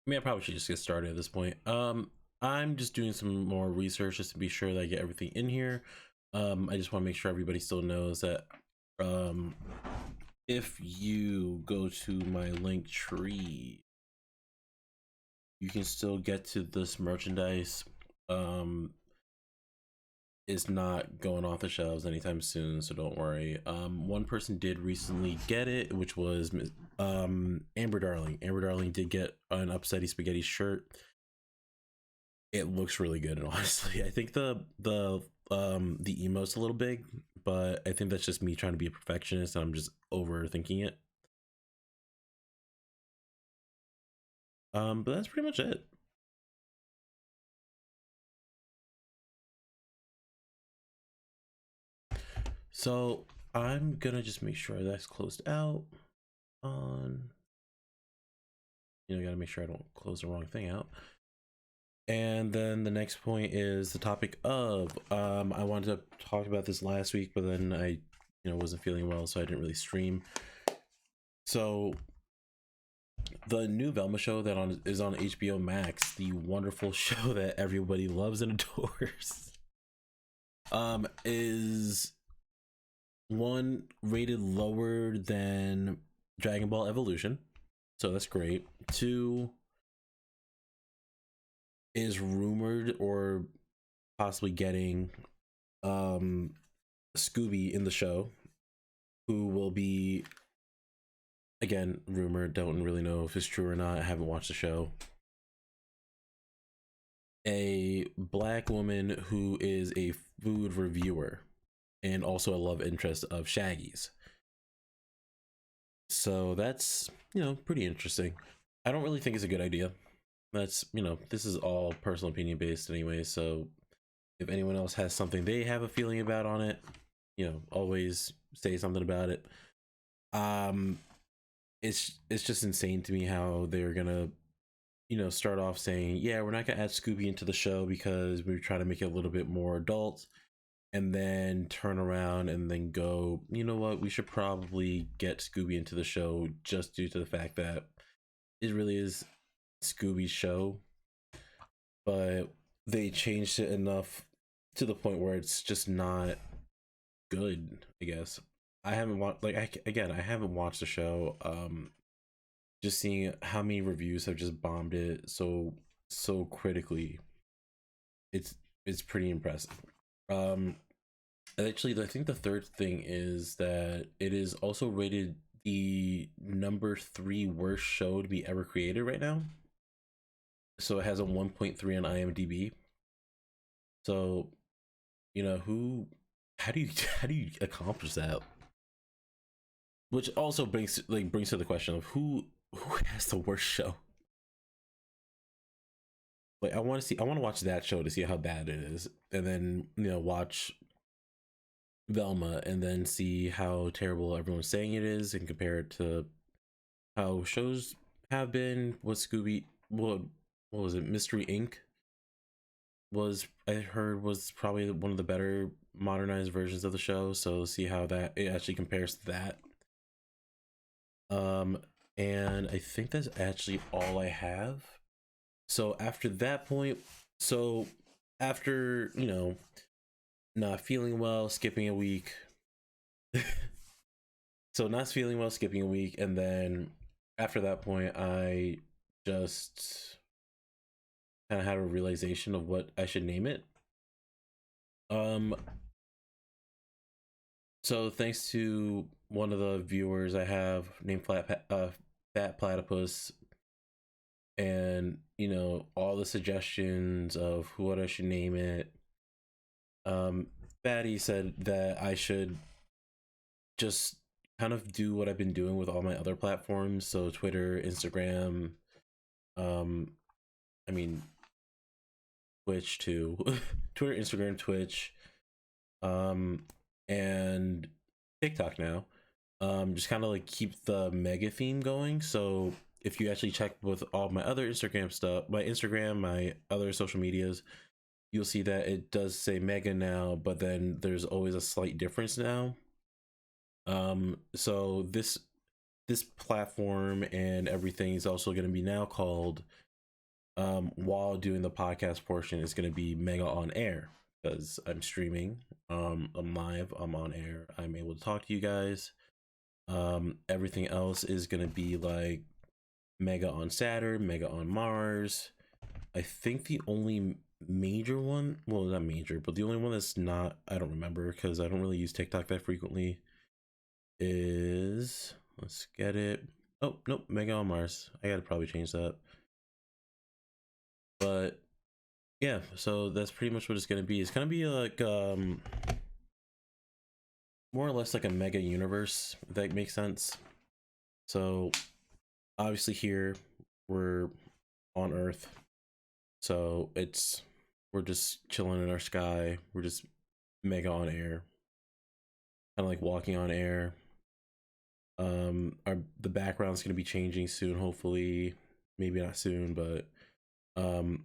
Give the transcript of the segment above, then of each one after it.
I mean, I probably should just get started at this point. I'm just doing some more research just to be sure that I get everything in here. I just want to make sure everybody still knows that um, if you go to my link tree, you can still get to this merchandise. Um, is not going off the shelves anytime soon, so don't worry. One person did recently get it, which was Amber Darling. Amber Darling did get an Upsetty Spaghetti shirt. It looks really good, and honestly, I think the emote's a little big, but I think that's just me trying to be a perfectionist, and I'm just overthinking it. But that's pretty much it. So I'm gonna just make sure that's closed out on, gotta make sure I don't close the wrong thing out. And then the next point is the topic of, I wanted to talk about this last week, but then I, wasn't feeling well, so I didn't really stream. So the new Velma show that is on HBO Max, the wonderful show that everybody loves and adores, is one rated lower than Dragon Ball Evolution, so that's great. Two, is rumored or possibly getting Scooby in the show, who will be, again, rumored, don't really know if it's true or not, I haven't watched the show, a black woman who is a food reviewer and also a love interest of Shaggy's. So that's, pretty interesting. I don't really think it's a good idea. That's, this is all personal opinion based anyway, so if anyone else has something they have a feeling about on it, always say something about it. It's just insane to me how they're gonna, start off saying, yeah, we're not gonna add Scooby into the show because we're trying to make it a little bit more adult, and then turn around and then go, you know what, we should probably get Scooby into the show just due to the fact that it really is Scooby's show, but they changed it enough to the point where it's just not good, I guess. I haven't watched, I haven't watched the show. Just seeing how many reviews have just bombed it so critically, it's pretty impressive. um Actually, I think the third thing is that it is also rated the number 3 worst show to be ever created right now. So it has a 1.3 on IMDb. So, who, how do you how do you accomplish that? Which also brings to the question of who has the worst show. Like, I want to watch that show to see how bad it is, and then watch Velma and then see how terrible everyone's saying it is and compare it to how shows have been. What Scooby, what was it? Mystery Inc. was, I heard, was probably one of the better modernized versions of the show. So see how that it actually compares to that. And I think that's actually all I have. So after that point, so after, not feeling well, skipping a week. So not feeling well, skipping a week, and then after that point, I just kind of had a realization of what I should name it. Um, so thanks to one of the viewers I have named Fat Platypus, and all the suggestions of what I should name it. Fatty said that I should just kind of do what I've been doing with all my other platforms, so Twitter, Instagram, I mean Twitch too. Twitter, Instagram, Twitch, and TikTok now. Just kind of like keep the mega theme going. So if you actually check with all my other Instagram stuff, my Instagram, my other social medias, you'll see that it does say mega now, but then there's always a slight difference now. So this platform and everything is also going to be now called while doing the podcast portion is going to be mega on air because I'm streaming. I'm live. I'm on air. I'm able to talk to you guys. Everything else is going to be like mega on Saturn, mega on Mars. I think the only major one, well, not major, but the only one that's not, I don't remember because I don't really use TikTok that frequently, is, let's get it. Oh, nope, mega on Mars. I gotta probably change that. But yeah, so that's pretty much what it's gonna be. It's gonna be like more or less like a mega universe, if that makes sense. So obviously here we're on Earth, so we're just chilling in our sky. We're just mega on air, kind of like walking on air. The background's gonna be changing soon, hopefully. Maybe not soon, but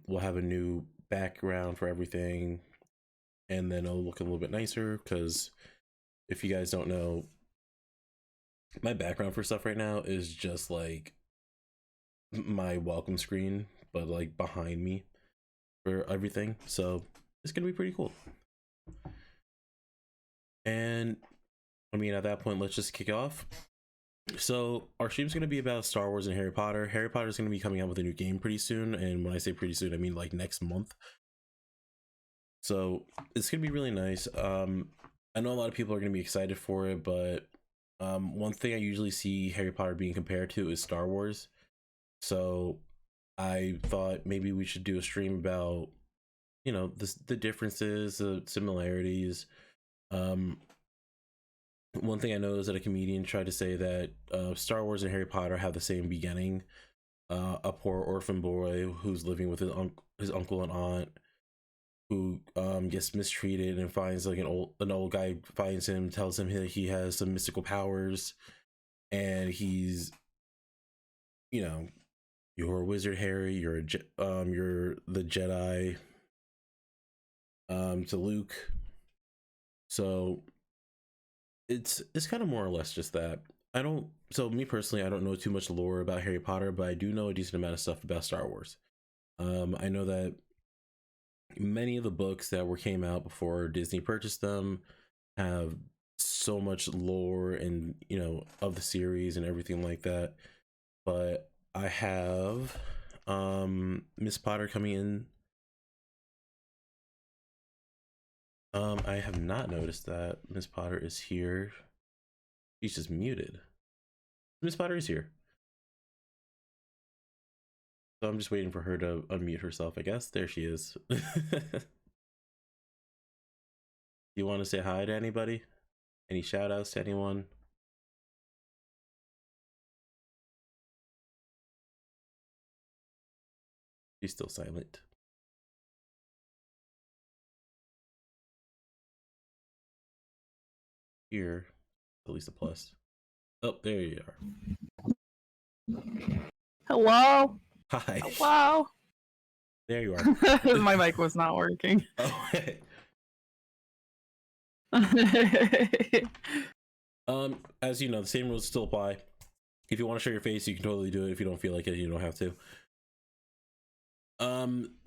we'll have a new background for everything, and then it'll look a little bit nicer. Because if you guys don't know, my background for stuff right now is just like my welcome screen, but like behind me for everything. So it's gonna be pretty cool. And I mean, at that point, let's just kick off. So our stream's going to be about Star Wars and Harry Potter. Harry Potter is going to be coming out with a new game pretty soon, and when I say pretty soon, I mean like next month. So it's going to be really nice. I know a lot of people are going to be excited for it, but one thing I usually see Harry Potter being compared to is Star Wars. So I thought maybe we should do a stream about, you know, the differences, the similarities. One thing I know is that a comedian tried to say that Star Wars and Harry Potter have the same beginning. A poor orphan boy who's living with his uncle and aunt, who gets mistreated and finds like an old guy finds him, tells him he has some mystical powers, and he's, you know, you're a wizard, Harry. You're the Jedi. To Luke. So it's kind of more or less just that. So me personally, I don't know too much lore about Harry Potter, but I do know a decent amount of stuff about Star Wars. I know that many of the books that came out before Disney purchased them have so much lore and, you know, of the series and everything like that. But I have Miss Potter coming in. I have not noticed that Miss Potter is here. She's just muted. Miss Potter is here. So I'm just waiting for her to unmute herself, I guess. There she is. You want to say hi to anybody? Any shout outs to anyone? She's still silent. Here, at least a plus. Oh, there you are. Hello? Hi. Hello? There you are. My mic was not working. Oh, hey. As you know, the same rules still apply. If you want to show your face, you can totally do it. If you don't feel like it, you don't have to.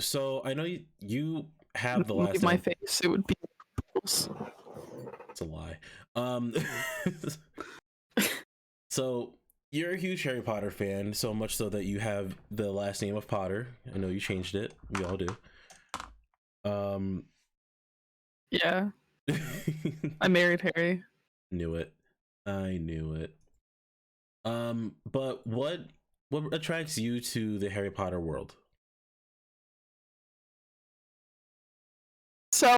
So I know you have the last name. My face, it would be. It's a lie. So you're a huge Harry Potter fan, so much so that you have the last name of Potter. I know you changed it. We all do. Yeah. I married Harry. Knew it. I knew it. But what attracts you to the Harry Potter world? So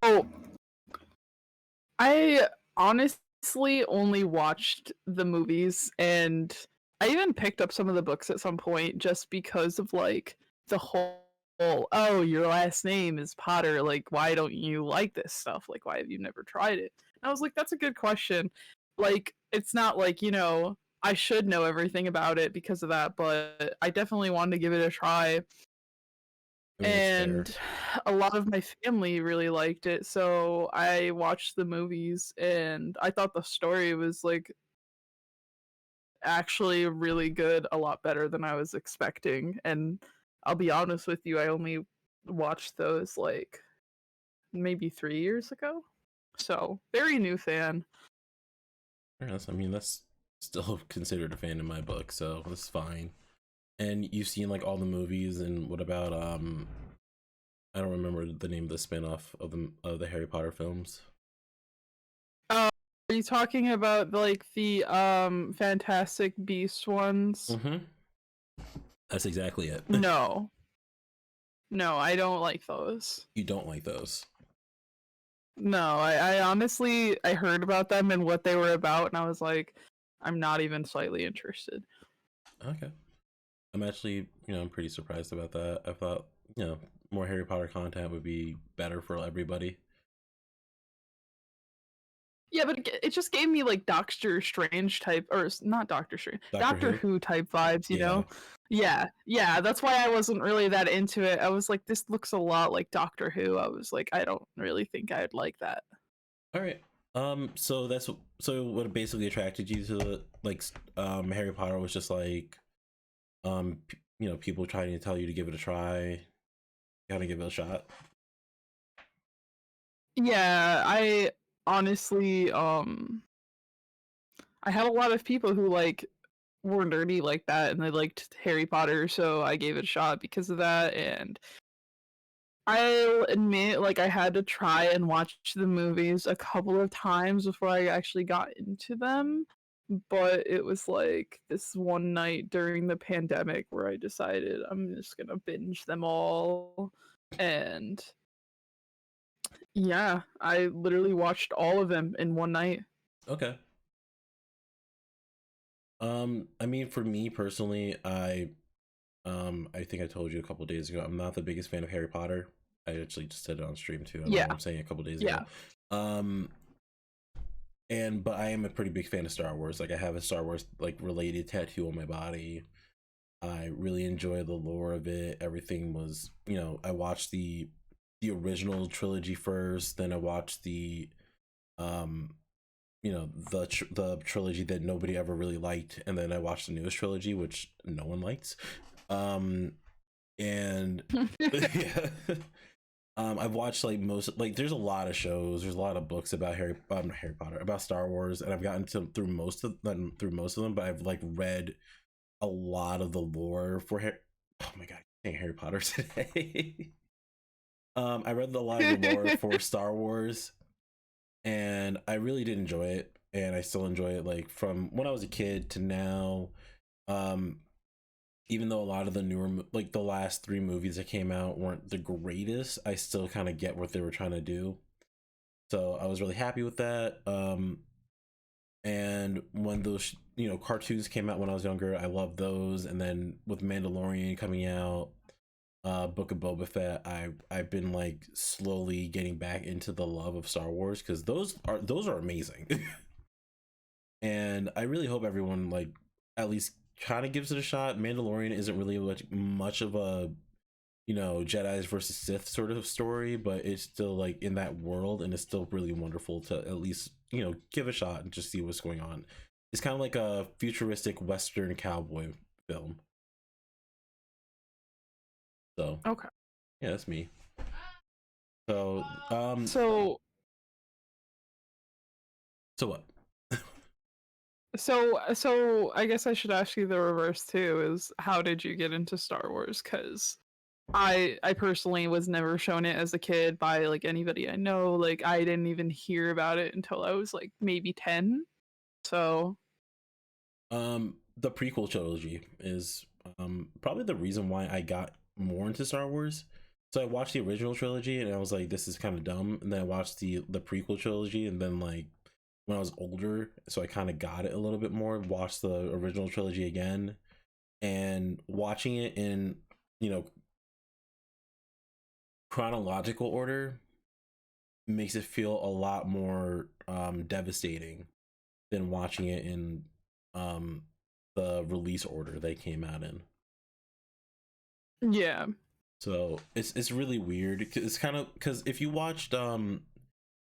I honestly only watched the movies, and I even picked up some of the books at some point just because of like the whole, oh, your last name is Potter, like why don't you like this stuff? Like why have you never tried it? And I was like, that's a good question. Like it's not like, you know, I should know everything about it because of that, but I definitely wanted to give it a try. I mean, And a lot of my family really liked it, so I watched the movies and I thought the story was like actually really good, a lot better than I was expecting. And I'll be honest with you, I only watched those like maybe 3 years ago. So very new fan. Yes, I mean that's still considered a fan in my book, so that's fine. And you've seen like all the movies, and what about I don't remember the name of the spin-off of the Harry Potter films. Are you talking about like the Fantastic Beast ones? Mm-hmm. That's exactly it. No. No, I don't like those. You don't like those. No, I honestly I heard about them and what they were about, and I was like, I'm not even slightly interested. Okay. I'm actually, I'm pretty surprised about that. I thought, more Harry Potter content would be better for everybody. Yeah, but it just gave me like Doctor Strange type, or not Doctor Strange, Doctor Doctor Who? Who type vibes, you Yeah. know? Yeah, that's why I wasn't really that into it. I was like, this looks a lot like Doctor Who. I was like, I don't really think I'd like that. All right. So what basically attracted you to Harry Potter was just like people trying to tell you to give it a try, you gotta give it a shot. Yeah, I honestly, I had a lot of people who like were nerdy like that and they liked Harry Potter, so I gave it a shot because of that. And I'll admit, like, I had to try and watch the movies a couple of times before I actually got into them. But it was like this one night during the pandemic where I decided I'm just gonna binge them all. And yeah, I literally watched all of them in one night. Okay. I mean, for me personally, I think I told you a couple days ago, I'm not the biggest fan of Harry Potter. I actually just said it on stream too. I remember Yeah, I'm saying a couple days yeah. ago. Um, but I am a pretty big fan of Star Wars. Like I have a Star Wars like related tattoo on my body. I really enjoy the lore of it. Everything was, I watched the original trilogy first, then I watched the um the trilogy that nobody ever really liked, and then I watched the newest trilogy which no one likes. Um and yeah. I've watched like most, like there's a lot of shows, there's a lot of books about Harry Potter, about Star Wars, and I've gotten to through most of them, but I've like read a lot of the lore for Harry. Oh my god, I can't Harry Potter today. I read a lot of the lore for Star Wars, and I really did enjoy it, and I still enjoy it. Like from when I was a kid to now, um, even though a lot of the newer, like the last three movies that came out weren't the greatest, I still kind of get what they were trying to do. So I was really happy with that. And when those cartoons came out when I was younger, I loved those. And then with Mandalorian coming out, Book of Boba Fett, I've been like slowly getting back into the love of Star Wars because those are amazing. And I really hope everyone like at least kind of gives it a shot. Mandalorian isn't really much of a Jedi's versus Sith sort of story, but it's still like in that world, and it's still really wonderful to at least give a shot and just see what's going on. It's kind of like a futuristic Western cowboy film. So Okay. yeah, that's me. So So what? so I guess I should ask you the reverse too, is how did you get into Star Wars? Because I personally was never shown it as a kid by like anybody I know. Like I didn't even hear about it until I was like maybe 10. So The prequel trilogy is probably the reason why I got more into Star Wars. So I watched the original trilogy and I was like, this is kind of dumb. And then I watched the prequel trilogy, and then like when I was older, so I kind of got it a little bit more. Watched the original trilogy again, and watching it in you know chronological order makes it feel a lot more devastating than watching it in um the release order they came out in. yeah. So it's really weird. It's kind of because if you watched how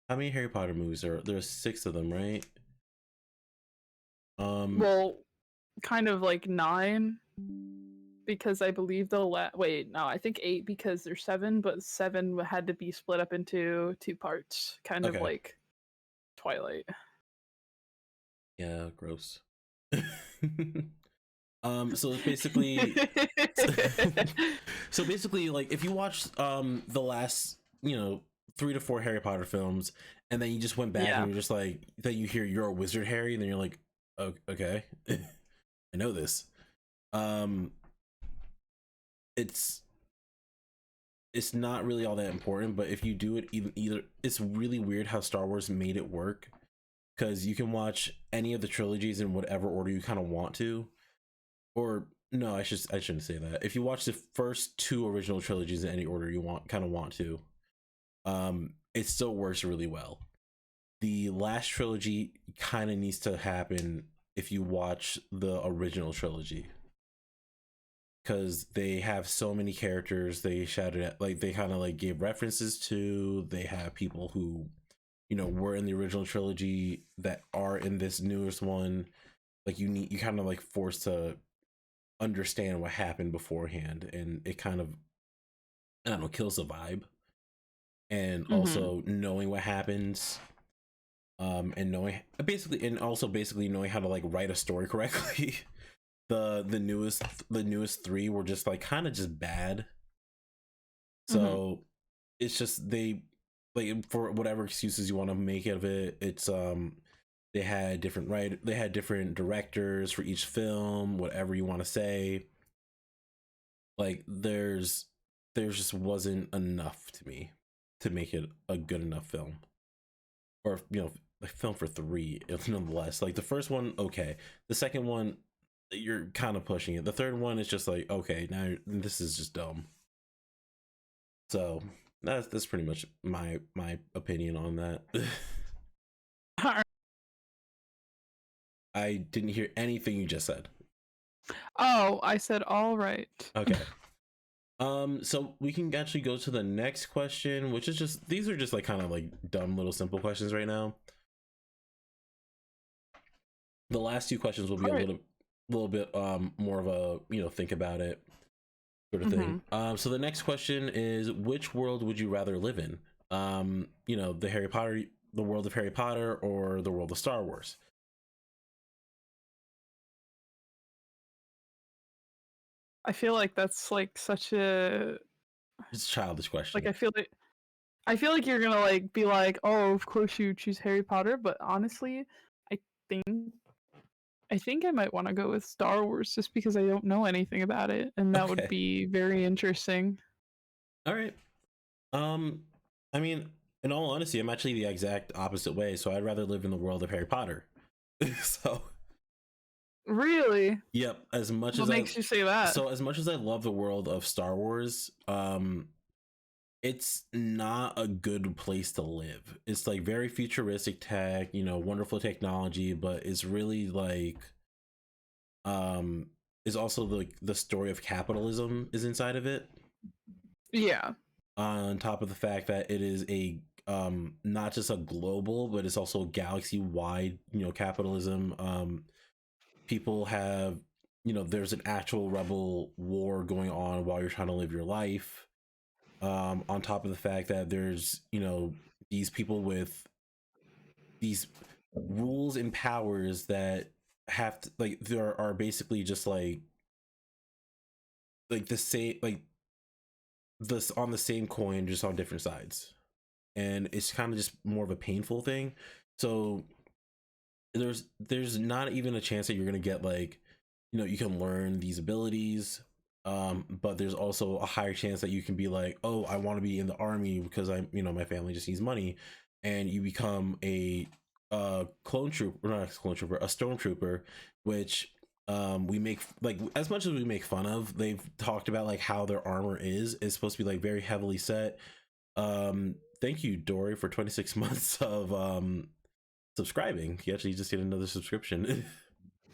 many Harry Potter movies are there's six of them, right? um Well, kind of like 9. because I believe wait, no, I think 8 because there's 7, but 7 had to be split up into 2 parts, kind of Okay. like Twilight. Yeah, gross. So it's basically so basically, like, if you watch the last, 3 to 4 Harry Potter films, and then you just went back and Yeah. you're just like, that you hear you're a wizard, Harry, and then you're like, oh, okay. I know this. um it's it's not really all that important, but if you do it, either it's really weird how Star Wars made it work, because you can watch any of the trilogies in whatever order you kind of want to. Or no, I shouldn't say that. If you watch the first 2 original trilogies in any order you want to, it still works really well. The last trilogy kind of needs to happen if you watch the original trilogy, because they have so many characters they shouted at, like, they kind of like gave references to. They have people who, were in the original trilogy that are in this newest one. Like, you kind of like forced to understand what happened beforehand, and it kind of, I don't know, kills the vibe. And Mhm. also knowing what happens, and knowing basically, and also basically knowing how to like write a story correctly. The newest 3 were just like kind of just bad. Mhm. So it's just, they, like, for whatever excuses you want to make of it, it's they had different directors for each film, whatever you want to say. Like, there's just wasn't enough to me to make it a good enough film. Or, like, film for 3, nonetheless. Like, the first one, okay. The second one, you're kind of pushing it. The third one is just like, okay, now this is just dumb. So that's pretty much my opinion on that. I didn't hear anything you just said. Oh, I said all right. Okay. So we can actually go to the next question, which is just, these are just like kind of like dumb little simple questions right now. The last 2 questions will be All a right. little bit more of a, think about it sort of thing. Mhm. So the next question is, which world would you rather live in? The world of Harry Potter, or the world of Star Wars? I feel like that's like such a It's a childish like question. I feel like you're gonna like be like, oh, of course you choose Harry Potter, but honestly, I think I think I might want to go with Star Wars just because I don't know anything about it, and that would Okay. be very interesting. All right. Um, I mean, in all honesty, I'm actually the exact opposite way. So I'd rather live in the world of Harry Potter. So, Really? yep. What makes you say that? As much as I love the world of Star Wars, it's not a good place to live. It's like very futuristic tech, wonderful technology, but it's really like, um, is also like the story of capitalism is inside of it. Yeah. On top of the fact that it is a, not just a global, but it's also galaxy wide, capitalism. People have, there's an actual rebel war going on while you're trying to live your life. On top of the fact that there's, these people with these rules and powers that have to, like, there are basically just like the same, like this on the same coin, just on different sides. And it's kind of just more of a painful thing. So there's not even a chance that you're gonna get, like, you can learn these abilities. But there's also a higher chance that you can be like, oh, I want to be in the army because my family just needs money. And you become a clone trooper, not a clone trooper, a stormtrooper. Which, we make, like, as much as we make fun of, they've talked about like how their armor is supposed to be like very heavily set. Thank you, Dory, for 26 months of subscribing. You actually just get another subscription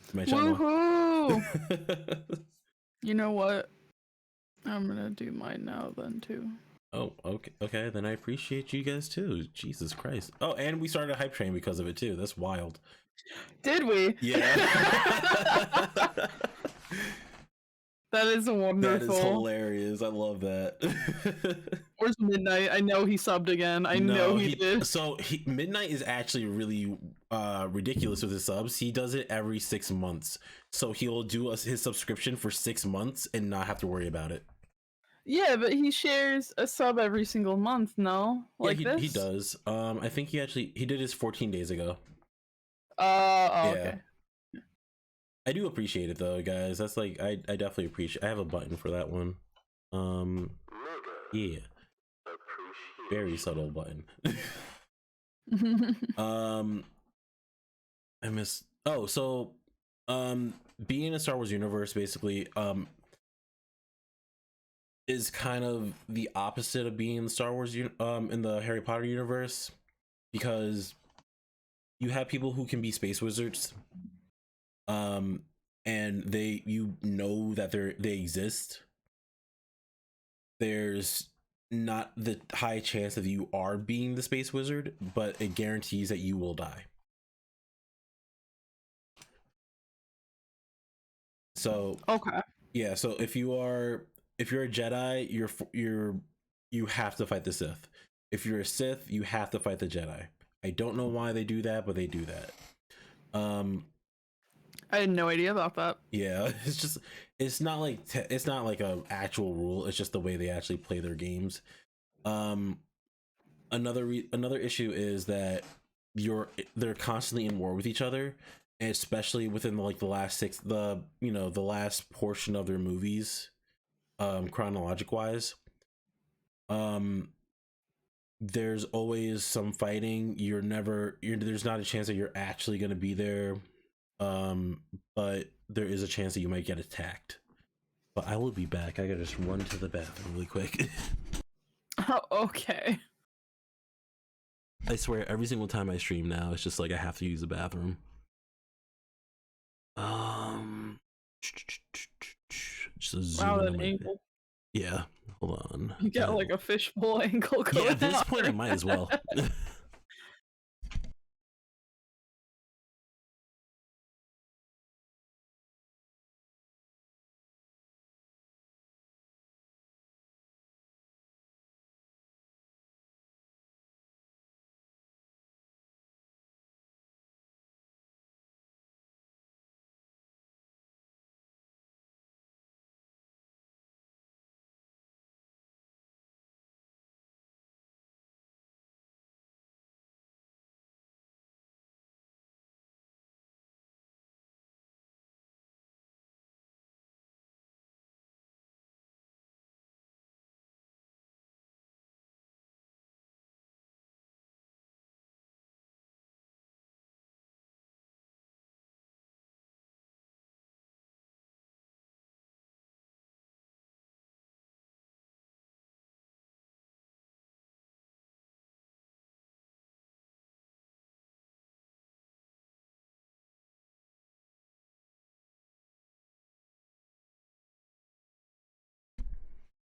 to my channel. Woohoo! You know what? I'm gonna do mine now then too. Oh, okay. Then I appreciate you guys too. Jesus Christ. Oh, and we started a hype train because of it too. That's wild. Did we? Yeah. That is That is wonderful. hilarious. I love that. Where's Midnight? I know he subbed again. I know No, he did. Midnight is actually really ridiculous with his subs. He does it every 6 months. So he'll do his subscription for 6 months and not have to worry about it. Yeah, but he shares a sub every single month, no? Yeah, Like he this? does. I think he did his 14 days ago. Oh, Yeah. okay. I do appreciate it though, guys. That's like I definitely appreciate. I have a button for that one. Yeah. Very subtle button. um I miss being in a Star Wars universe basically is kind of the opposite of being in the Star Wars in the Harry Potter universe, because you have people who can be space wizards, and you know that they exist. There's not the high chance that you are being the space wizard, but it guarantees that you will die. So Okay. yeah, so if you're a Jedi, you have to fight the Sith. If you're a Sith, you have to fight the Jedi. I don't know why they do that, but they do that. I had no idea about that. Yeah, it's not like it's not like a actual rule. It's just the way they actually play their games. Another issue is that they're constantly in war with each other, and especially within the last portion of their movies, chronologic wise. There's always some fighting. There's not a chance that you're actually going to be there, but there is a chance that you might get attacked. But I will be back. I gotta just run to the bathroom really quick. Oh, okay. I swear, every single time I stream now, it's just like I have to use the bathroom. Just zoom Wow, into that my angle. yeah. Hold on. You got like a fishbowl angle going Yeah, at this on point, I might as well.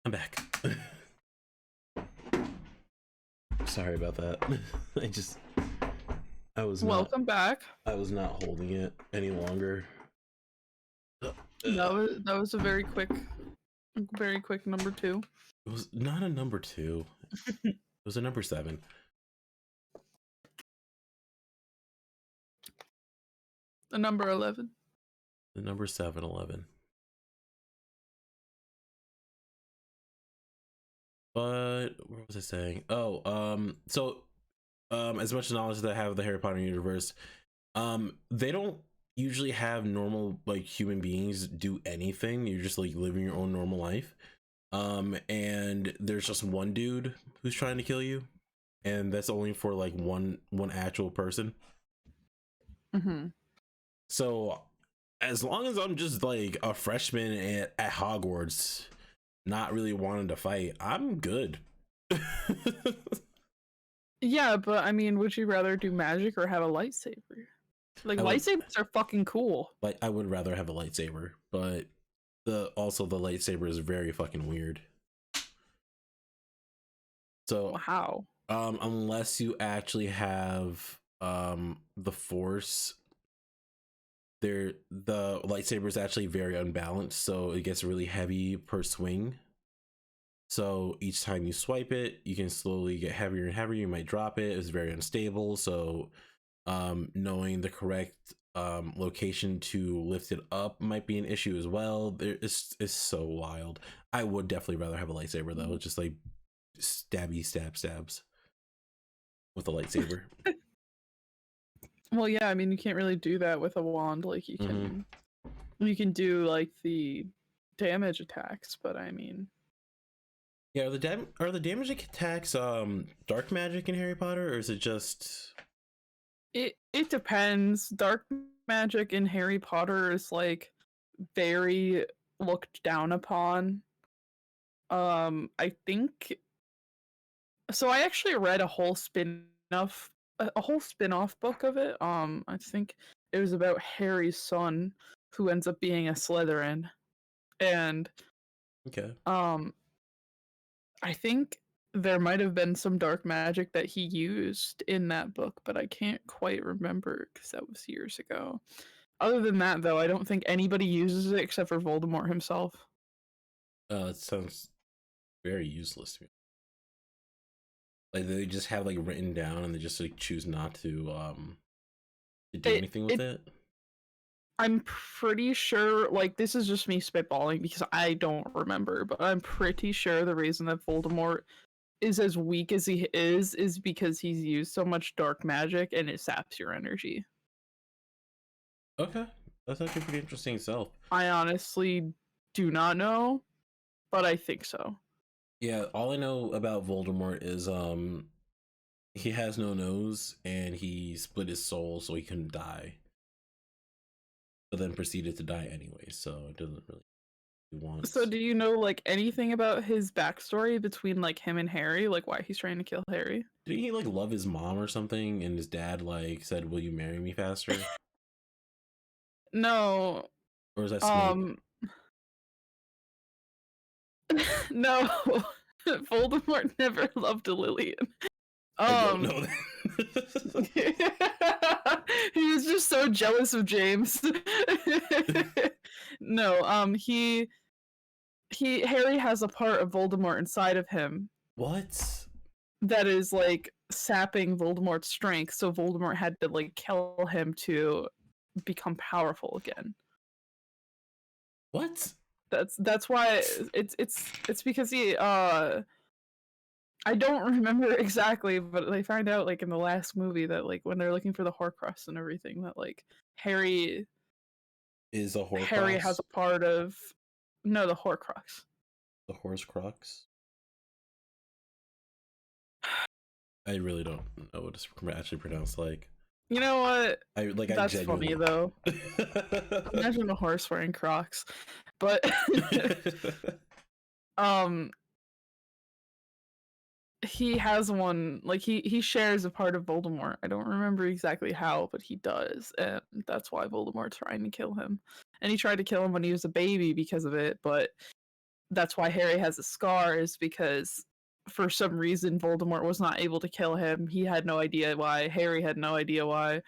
I'm back. Sorry about that. I was Welcome back. I was not holding it any longer. That was a very quick number 2. It was not a number 2. It was a number 7. The number 11. The number 7-11. But what was I saying? As much knowledge that I have of the Harry Potter universe, they don't usually have normal like human beings do anything. You're just like living your own normal life. And there's just one dude who's trying to kill you, and that's only for like one actual person. Mm-hmm. So as long as I'm just like a freshman at Hogwarts, not really wanting to fight, I'm good. Yeah, but I mean, would you rather do magic or have a lightsaber? Like, lightsabers are fucking cool. Like, I would rather have a lightsaber, but the lightsaber is very fucking weird. So how? Unless you actually have the Force, the lightsaber is actually very unbalanced, so it gets really heavy per swing. So each time you swipe it, you can slowly get heavier and heavier. You might drop it. It's very unstable. So knowing the correct location to lift it up might be an issue as well. It's so wild. I would definitely rather have a lightsaber though, just like stabs with a lightsaber. Well, yeah, I mean, you can't really do that with a wand. Like you can do like the damage attacks, but I mean, Yeah, are the damage attacks dark magic in Harry Potter, or is it just? it depends. Dark magic in Harry Potter is like very looked down upon. I think so. I actually read a whole spin-off a whole spin-off book of it. I think it was about Harry's son who ends up being a Slytherin. And Okay. I think there might have been some dark magic that he used in that book, but I can't quite remember because that was years ago. Other than that, though, I don't think anybody uses it except for Voldemort himself. It sounds very useless to me. Like they just have like written down and they just like choose not to do anything with it. I'm pretty sure, like, this is just me spitballing because I don't remember, but I'm pretty sure the reason that Voldemort is as weak as he is because he's used so much dark magic and it saps your energy. Okay, that's actually pretty interesting itself. I honestly do not know, but I think so. Yeah, all I know about Voldemort is he has no nose and he split his soul so he couldn't die. But then proceeded to die anyway, so it doesn't really want. So do you know like anything about his backstory between like him and Harry, like why he's trying to kill Harry? Did he like love his mom or something and his dad like said, "Will you marry me faster?" No. Or is that Snape? No. Voldemort never loved Lillian. I don't know that. He was just so jealous of James. No, Harry has a part of Voldemort inside of him. What? That is like sapping Voldemort's strength, so Voldemort had to like kill him to become powerful again. What? That's why it's because he I don't remember exactly, but they find out like in the last movie that like when they're looking for the Horcrux and everything that like Harry is a Horcrux? Harry has a part of the Horcrux. The Horcrux? I really don't know what it's actually pronounced like. You know what? That's funny though. Imagine a horse wearing Crocs, but he has one, like he shares a part of Voldemort. I don't remember exactly how, but he does, and that's why Voldemort's trying to kill him. And he tried to kill him when he was a baby because of it, but that's why Harry has a scar, is because for some reason Voldemort was not able to kill him. He had no idea why. Harry had no idea why,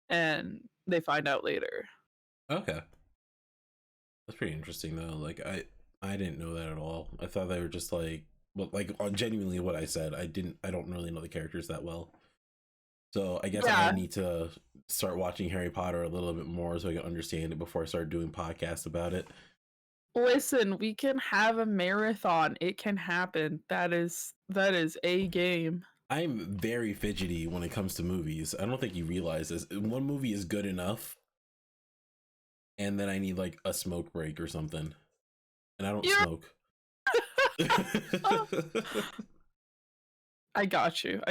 and they find out later. Okay, that's pretty interesting though. Like I didn't know that at all. I thought they were just like, well, like genuinely what I said. I don't really know the characters that well. So I guess I need to start watching Harry Potter a little bit more so I can understand it before I start doing podcasts about it. Listen, we can have a marathon. It can happen. That is a game. I'm very fidgety when it comes to movies. I don't think you realize this. One movie is good enough, and then I need like a smoke break or something. And I don't smoke. I got you.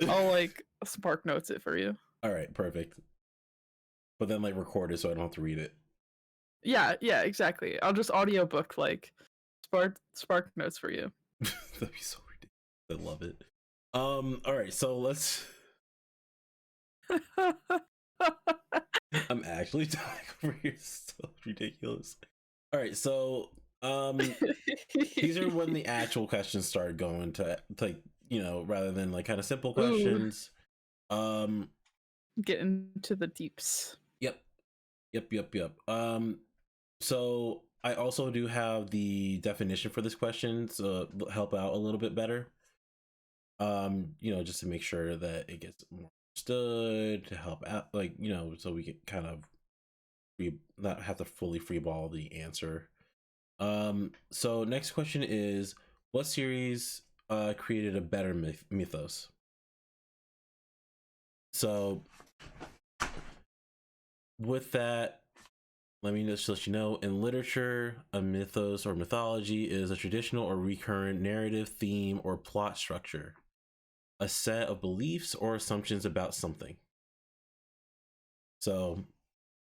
I'll like Spark Notes it for you. All right, perfect. But then like record it so I don't have to read it. Yeah, exactly. I'll just audiobook like Spark Notes for you. That'd be so ridiculous. I love it. All right, so let's. I'm actually talking over here. So ridiculous. All right, so these are when the actual questions start going to like, you know, rather than like kind of simple questions. Get into the deeps. Yep. Yep. So I also do have the definition for this question to help out a little bit better. Just to make sure that it gets more understood, to help out, like, so we can kind of not have to fully freeball the answer. So next question is, what series created a better mythos? So with that, let me just let you know, in literature, a mythos or mythology is a traditional or recurrent narrative, theme, or plot structure, a set of beliefs or assumptions about something. So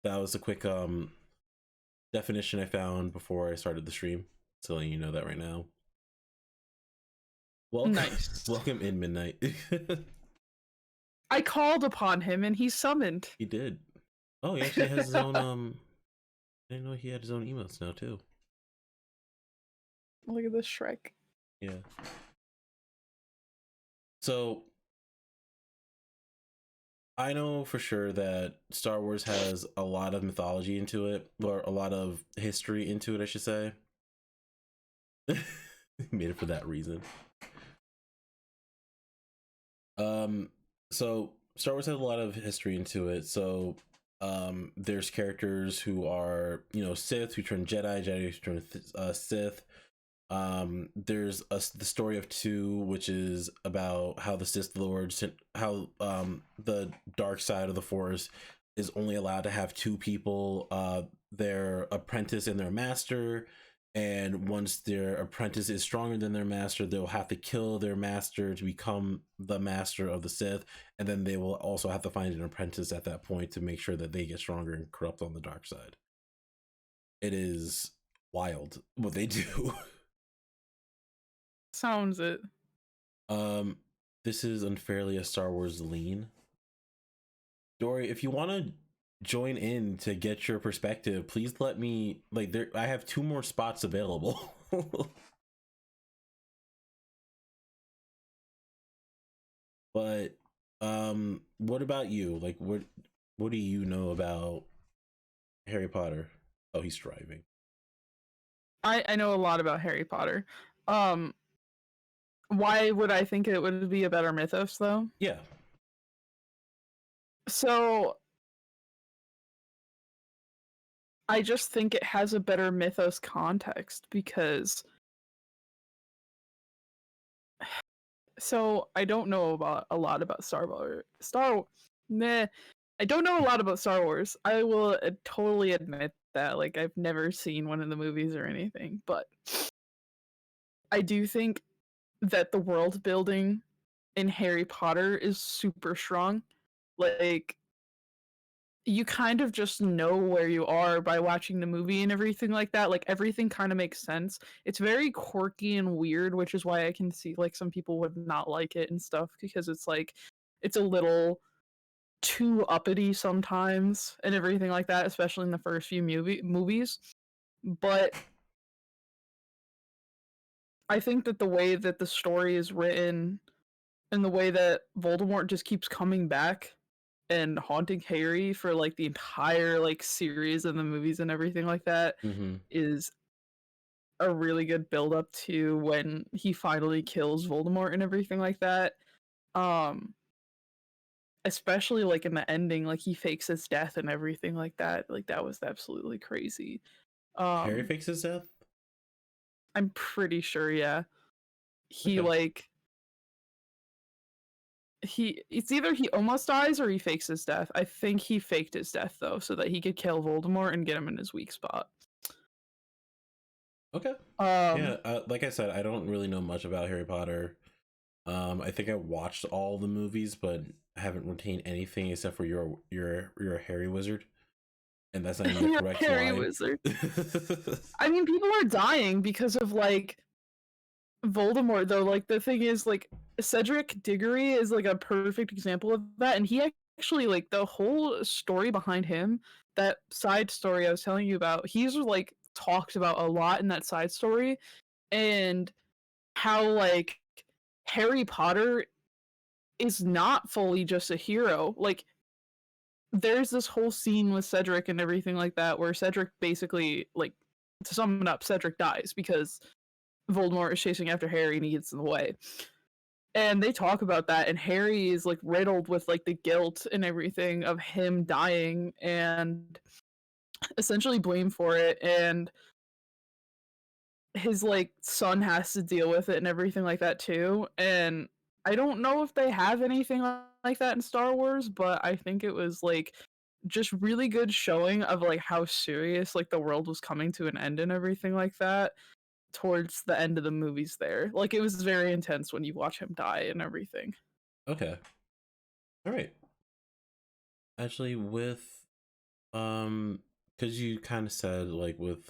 that was a quick definition I found before I started the stream. So letting you know that right now. Welcome, Nice. welcome in Midnight. I called upon him and he summoned. He did. Oh, he actually has his own. I didn't know he had his own emotes now too. Look at this Shrek. Yeah. So I know for sure that Star Wars has a lot of mythology into it, or a lot of history into it, I should say. Made it for that reason. So Star Wars has a lot of history into it. So there's characters who are, Sith who turn Jedi who turn Sith. There's the story of two, which is about how the Sith Lords, how the dark side of the Force is only allowed to have two people, their apprentice and their master. And once their apprentice is stronger than their master, they'll have to kill their master to become the master of the Sith. And then they will also have to find an apprentice at that point to make sure that they get stronger and corrupt on the dark side. It is wild what they do. Sounds it. This is unfairly a Star Wars lean. Dory, if you want to join in to get your perspective, please let me, like, there I have 2 more spots available. But what about you? Like, what do you know about Harry Potter? Oh, he's driving. I know a lot about Harry Potter. Why would I think it would be a better mythos though? Yeah. So I just think it has a better mythos context because I don't know about a lot about Star Wars. I don't know a lot about Star Wars. I will totally admit that. Like, I've never seen one of the movies or anything, but I do think that the world building in Harry Potter is super strong. Like, you kind of just know where you are by watching the movie and everything like that. Like, everything kind of makes sense. It's very quirky and weird, which is why I can see like some people would not like it and stuff, because it's like it's a little too uppity sometimes and everything like that, especially in the first few movies. But I think that the way that the story is written and the way that Voldemort just keeps coming back and haunting Harry for like the entire like series of the movies and everything like that Mm-hmm. is a really good build up to when he finally kills Voldemort and everything like that. Um Especially like in the ending, like he fakes his death and everything like that. Like that was absolutely crazy. Harry Um fakes his death? I'm pretty sure, yeah. He Okay. like it's either he almost dies or he fakes his death. I think he faked his death though, so that he could kill Voldemort and get him in his weak spot. Okay. Um Yeah, like I said, I don't really know much about Harry Potter. I think I watched all the movies, but I haven't retained anything except for you're a Harry wizard, and that's not even the you're correct Harry line. Wizard. I mean, people are dying because of like Voldemort though. Like the thing is, like Cedric Diggory is like a perfect example of that, and he actually like the whole story behind him, that side story I was telling you about, he's like talked about a lot in that side story, and how like Harry Potter is not fully just a hero. Like there's this whole scene with Cedric and everything like that where Cedric basically, like, to sum it up, Cedric dies because Voldemort is chasing after Harry and he gets in the way. And they talk about that, and Harry is like riddled with like the guilt and everything of him dying and essentially blamed for it, and his like son has to deal with it and everything like that too. And I don't know if they have anything like that in Star Wars, but I think it was like just really good showing of like how serious like the world was coming to an end and everything like that towards the end of the movies there. Like it was very intense when you watch him die and everything. Okay. All right. Actually, with because you kind of said like with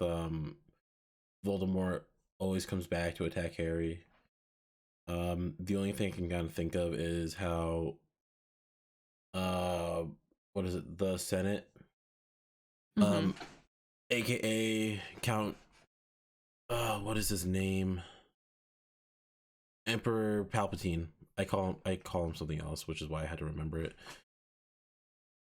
Voldemort always comes back to attack Harry. The only thing I can kind of think of is how uh what is it, the Senate, Mm-hmm. um aka Count, what is his name, Emperor Palpatine. I call him something else, which is why I had to remember it.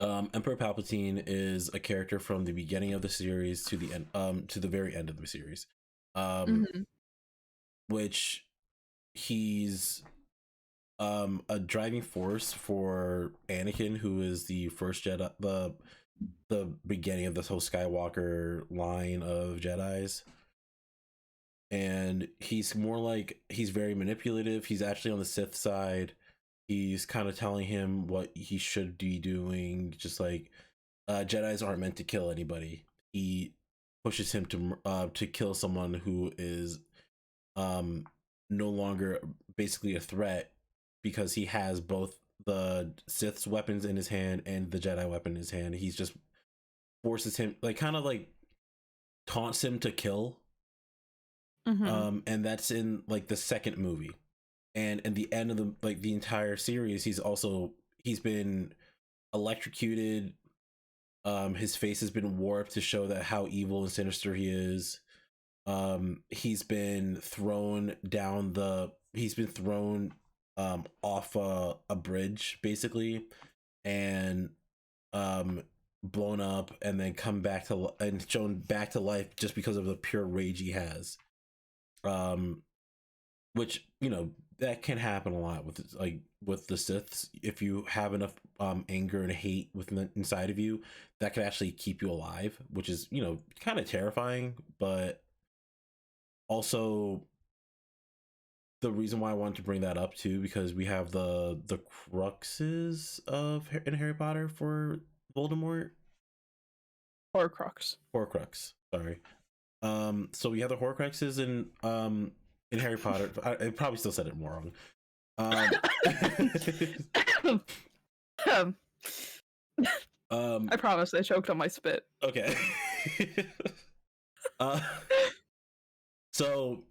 Emperor Palpatine is a character from the beginning of the series to the end, to the very end of the series, um Mm-hmm. which he's a driving force for Anakin, who is the first Jedi, the beginning of this whole Skywalker line of Jedis. And he's very manipulative. He's actually on the Sith side. He's kind of telling him what he should be doing, just like Jedis aren't meant to kill anybody. He pushes him to kill someone who is um no longer basically a threat, because he has both the Sith's weapons in his hand and the Jedi weapon in his hand. He's just forces him, like, kind of like taunts him to kill. Mm-hmm. And that's in like the second movie. And in the end of the entire series, he's been electrocuted. His face has been warped to show that how evil and sinister he is. He's been thrown off a bridge basically, and um blown up, and then come back to and shown back to life just because of the pure rage he has. um which, that can happen a lot with, like, with the Siths. If you have enough anger and hate within inside of you, that can actually keep you alive, which is, kind of terrifying. But also, the reason why I wanted to bring that up too, because we have the cruxes in Harry Potter for Voldemort. Horcrux. Horcrux, sorry. So we have the Horcruxes in Harry Potter. I probably still said it more wrong. um, um I promise I choked on my spit. okay. uh so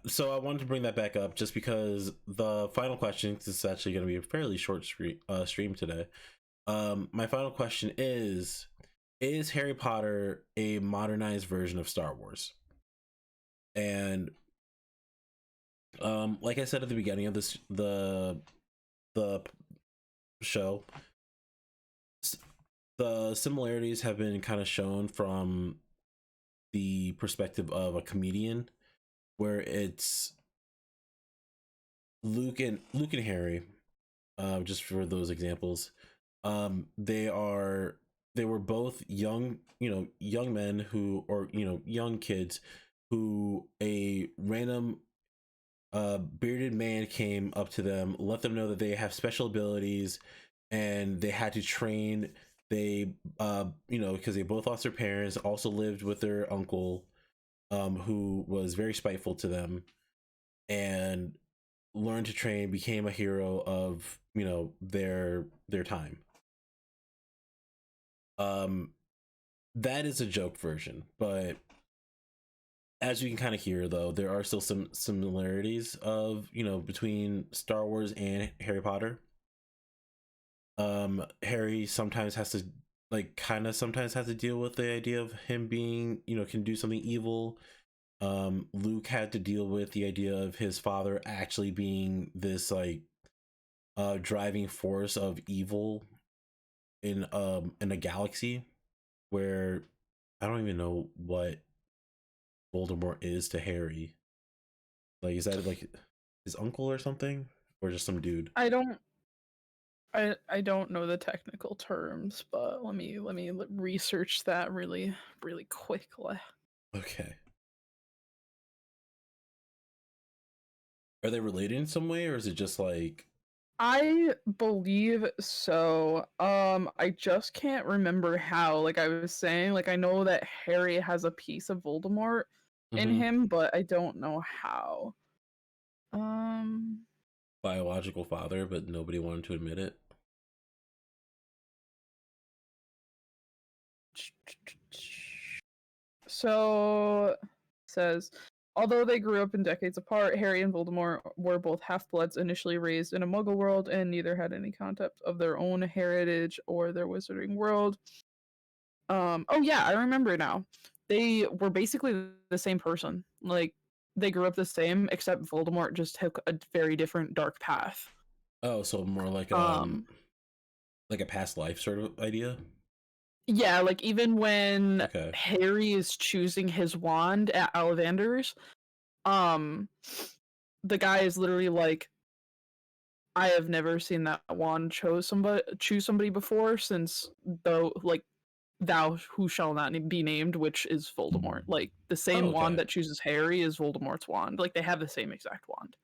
so I wanted to bring that back up just because the final question, this is actually going to be a fairly short stream today. My final question is Harry Potter a modernized version of Star Wars? And like I said at the beginning of the show, the similarities have been kind of shown from the perspective of a comedian, where it's Luke and Harry. Just for those examples, they were both young men who, or young kids, who a random bearded man came up to them, let them know that they have special abilities, and they had to train. They because they both lost their parents, also lived with their uncle, who was very spiteful to them, and learned to train, became a hero of their time. um that is a joke version, but as you can kind of hear, though, there are still some similarities of between Star Wars and Harry Potter. Harry sometimes has to, like, kind of sometimes has to deal with the idea of him being, can do something evil. Luke had to deal with the idea of his father actually being this, like, driving force of evil. in a galaxy where I don't even know what Voldemort is to Harry. Like, is that like his uncle or something, or just some dude? I don't know the technical terms, but let me research that really quickly. Okay. Are they related in some way, or is it just like? I believe so. I just can't remember how. Like I was saying, like I know that Harry has a piece of Voldemort in Mhm. him, but I don't know how. Um, Biological father, but nobody wanted to admit it? so says although they grew up in decades apart, Harry and Voldemort were both half-bloods initially raised in a Muggle world, and neither had any concept of their own heritage or their wizarding world. Oh yeah, I remember now. They were basically the same person. Like they grew up the same, except Voldemort just took a very different dark path. Oh, so more Um, like a past life sort of idea? yeah, like even when Okay. Harry is choosing his wand at Ollivander's, um, the guy is literally like, I have never seen that wand choose somebody before since though like thou who shall not be named, which is Voldemort. Like the Oh, same wand okay. that chooses Harry is Voldemort's wand. Like they have the same exact wand.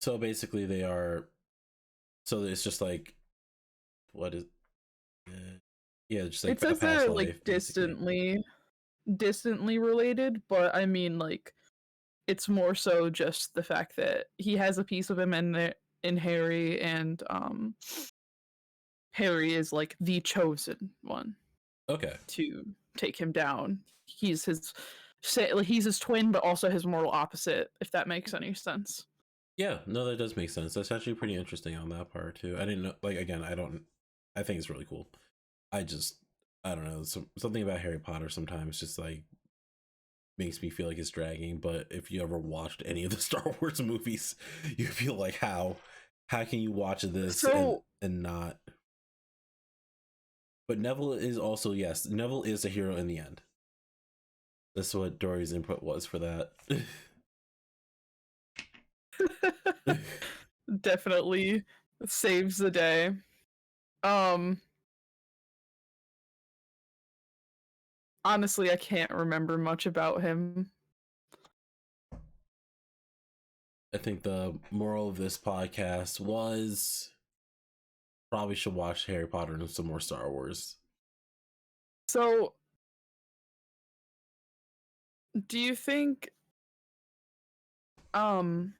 So basically, they are. So it's just like what is? Uh, yeah, just It like a says past they're like life, basically. distantly related, but I mean like it's more so just the fact that he has a piece of him in Harry, and Harry is like the chosen one Okay. to take him down. He's his twin, but also his mortal opposite. If that makes any sense. Yeah, no, that does make sense. That's actually pretty interesting on that part too. I didn't know. Like again, I don't. I think it's really cool. I just, I don't know. Something about Harry Potter sometimes just like makes me feel like it's dragging. But if you ever watched any of the Star Wars movies, you feel like how can you watch this So and not? But Neville is also, yes, Neville is a hero in the end. That's what Dory's input was for that. definitely saves the day. Um, Honestly, I can't remember much about him. I think the moral of this podcast was probably should watch Harry Potter and some more Star Wars. So, do you think um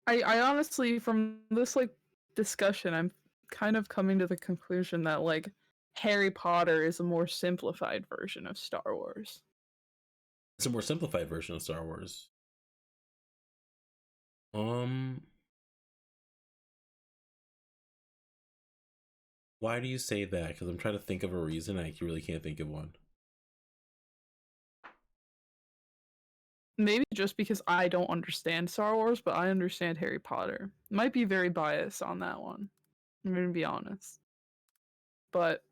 I honestly from this like discussion I'm kind of coming to the conclusion that like Harry Potter is a more simplified version of Star Wars. It's a more simplified version of Star Wars. Um, why do you say that? Because I'm trying to think of a reason. I really can't think of one. Maybe just because I don't understand Star Wars, but I understand Harry Potter. Might be very biased on that one. I'm gonna be honest. But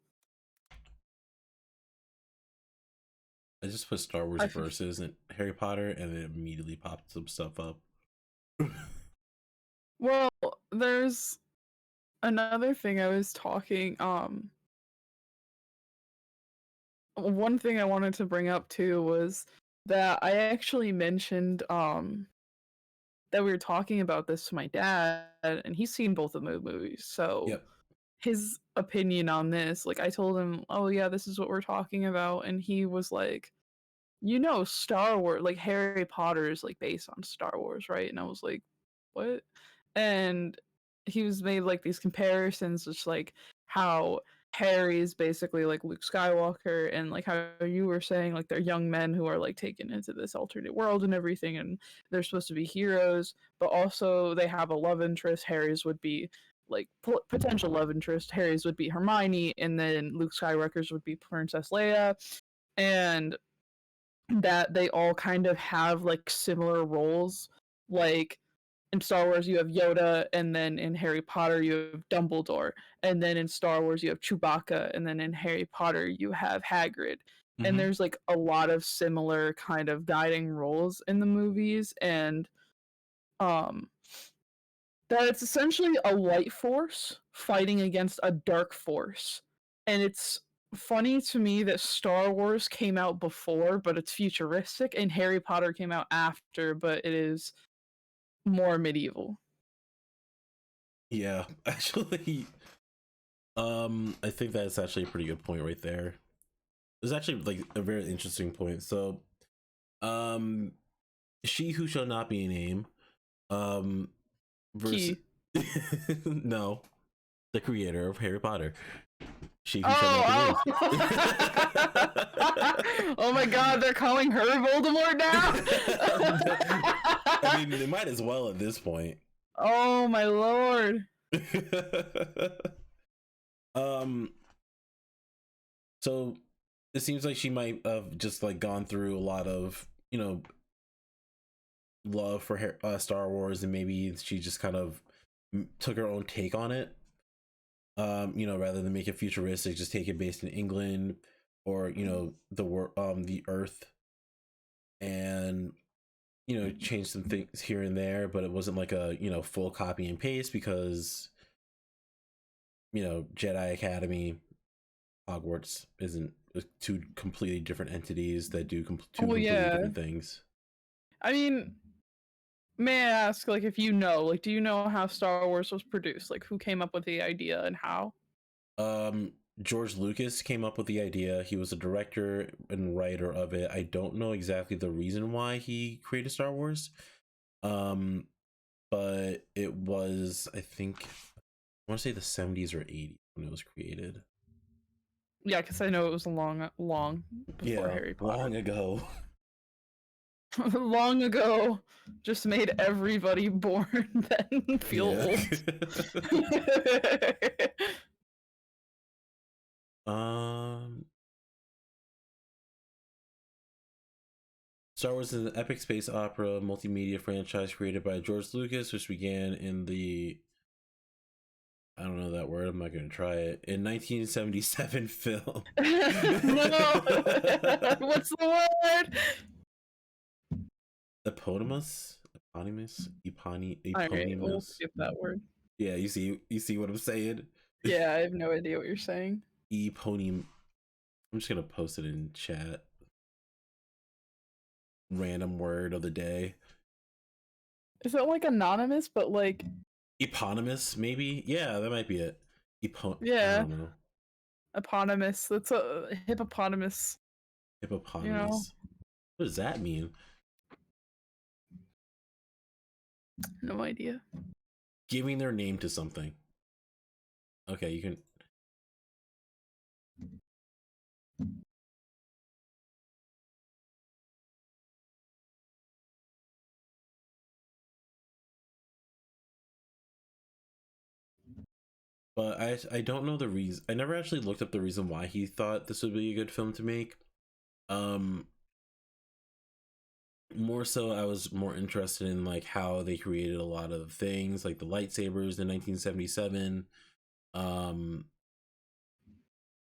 I just put Star Wars I versus and Harry Potter, and it immediately popped some stuff up. well, there's another thing I was talking one thing I wanted to bring up too was that I actually mentioned that we were talking about this to my dad, and he's seen both of the movies. So Yep. his opinion on this, like I told him, "Oh yeah, this is what we're talking about," and he was like, Star Wars, like Harry Potter is like based on Star Wars, right? And I was like, what? And he was made like these comparisons, just like how Harry is basically like Luke Skywalker, and like how you were saying, like they're young men who are like taken into this alternate world and everything, and they're supposed to be heroes, but also they have a love interest. Harry's would be like potential love interest. Harry's would be Hermione, and then Luke Skywalker's would be Princess Leia, and that they all kind of have like similar roles. Like in Star Wars you have Yoda, and then in Harry Potter you have Dumbledore, and then in Star Wars you have Chewbacca, and then in Harry Potter you have Hagrid. And Mm-hmm. there's like a lot of similar kind of guiding roles in the movies, and um that it's essentially a light force fighting against a dark force. And it's funny to me that Star Wars came out before, but it's futuristic, and Harry Potter came out after, but it is more medieval. Yeah, actually, I think that's actually a pretty good point right there. It's actually like a very interesting point. So, um, she who shall not be named, um, versus Key. no, the creator of Harry Potter. She who shall not be Oh, named. oh! Oh my God, they're calling her Voldemort now. I mean, they might as well at this point. Oh my lord. um, so it seems like she might have just like gone through a lot of, you know, love for Star Wars, and maybe she just kind of took her own take on it. You know, rather than make it futuristic, just take it based in England or, you know, the Earth, and, you know, change some things here and there, but it wasn't like a, you know, full copy and paste, because, you know, Jedi Academy, Hogwarts isn't two completely different entities that do two Oh completely yeah. different things. I mean, may I ask, like, if you know, like, do you know how Star Wars was produced? Like, who came up with the idea and how? Um, George Lucas came up with the idea. He was a director and writer of it. I don't know exactly the reason why he created Star Wars. Um, but it was, I think, I want to say the 70s or 80s when it was created. Yeah, because I know it was long before Yeah, Harry Potter. long ago. Long ago, just made everybody born then feel Yeah. old. um, Star Wars is an epic space opera multimedia franchise created by George Lucas, which began in the, I don't know that word, I'm not going to try it, in 1977 film. No, what's the word? Eponymous, All right, we'll eponymous. skip that word. Yeah, you see what I'm saying? Yeah, I have no idea what you're saying. Eponym. I'm just gonna post it in chat. Random word of the day. Is it like anonymous, but like Eponymous, maybe? Yeah, that might be it. I yeah, don't know. eponymous? That's a hippopotamus. You know, Hippopotamus. What does that mean? no idea. Giving their name to something. Okay, you can. But I don't know the reason. I never actually looked up the reason why he thought this would be a good film to make. Um, More so, I was more interested in like how they created a lot of things, like the lightsabers in 1977. Um,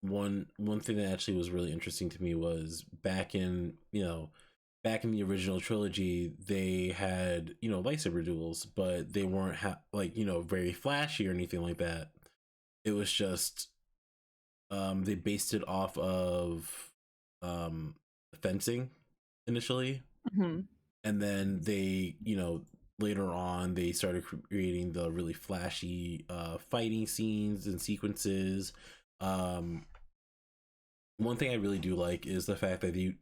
one thing that actually was really interesting to me was back in, you know, back in the original trilogy, they had, you know, lightsaber duels, but they weren't like, you know, very flashy or anything like that. It was just they based it off of um fencing initially, Hmm. and then they, you know, later on they started creating the really flashy fighting scenes and sequences. um One thing I really do like is the fact that you,